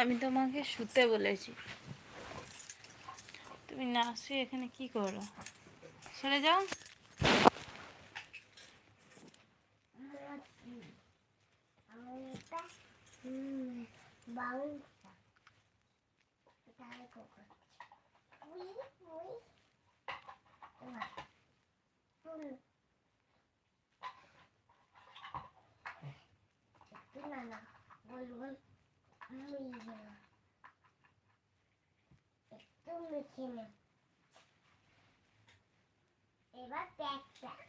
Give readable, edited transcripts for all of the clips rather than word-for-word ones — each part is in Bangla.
আমি তোমাকে শুতে বলেছি, তুমি না শুয়ে এখানে কি করো? সরে যাও। এবার প্যাক প্যাক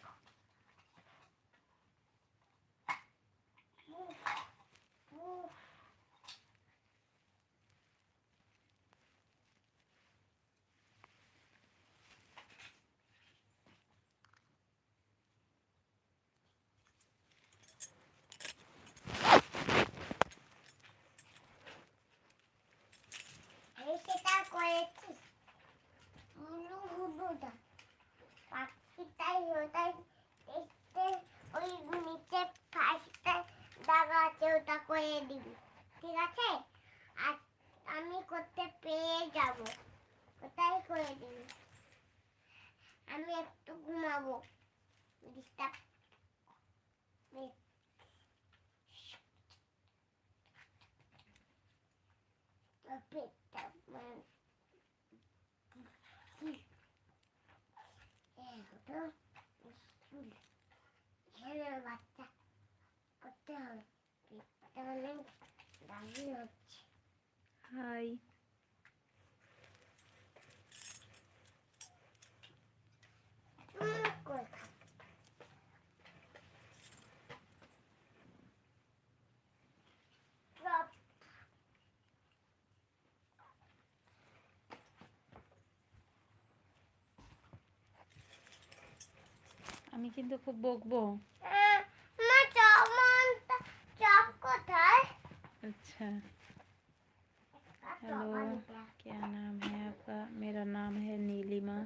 সেটা করেছি পাখিটাই ওটাই দেখতে ওই নিচে ফার্স্টটা দাগা আছে ওটা করে দিবি, ঠিক আছে? আর আমি করতে পেয়ে যাব, ওটাই করে দিবি। আমি একটু ঘুমাবো, ডিস্টার্ব বাচ্চা করতে হবে, দাঁড়িয়ে হচ্ছে। হাই, আমি কিন্তু খুব বকবো। अच्छा, हेलो, क्या नाम है आपका? मेरा नाम है नीलिमा।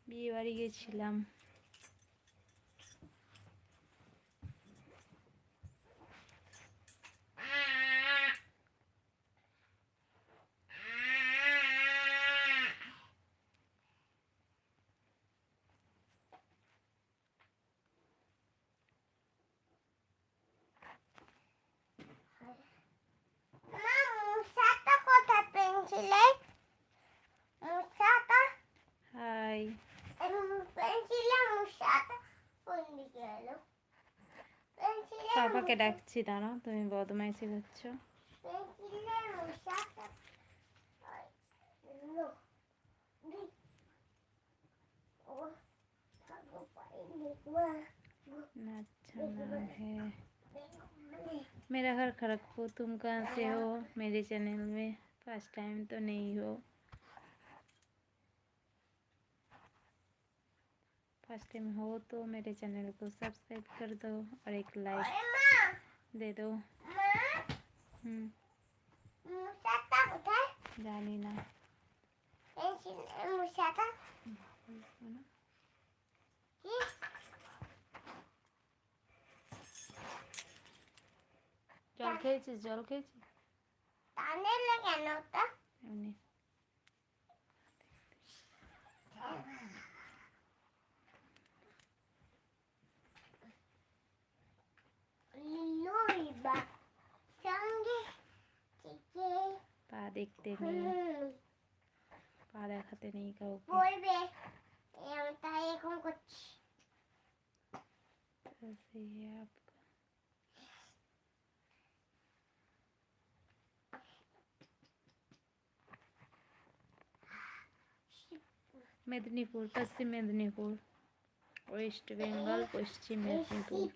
বিয়ে বাড়ি গেছিলাম। হাই, পাপাকে ডাকছি, দাঁড়াও, তুমি বদমাইশি করছো। अच्छा नाम है। मेरा घर खड़गपुर। तुम कहाँ से हो? मेरे चैनल में फर्स्ट टाइम तो नहीं हो। फर्स्ट टाइम हो तो मेरे चैनल को सब्सक्राइब कर दो और एक लाइक दे दो। जानी ना জল খেয়েছিস? জল খেয়েছিস? এমনি পা দেখতে নেই, পা দেখাতে নেই কাউকে। ऐसे ही है आपका। मेदिनीपुर, पश्चिम मेदिनीपुर, वेस्ट बंगाल, पश्चिम मेदिनीपुर।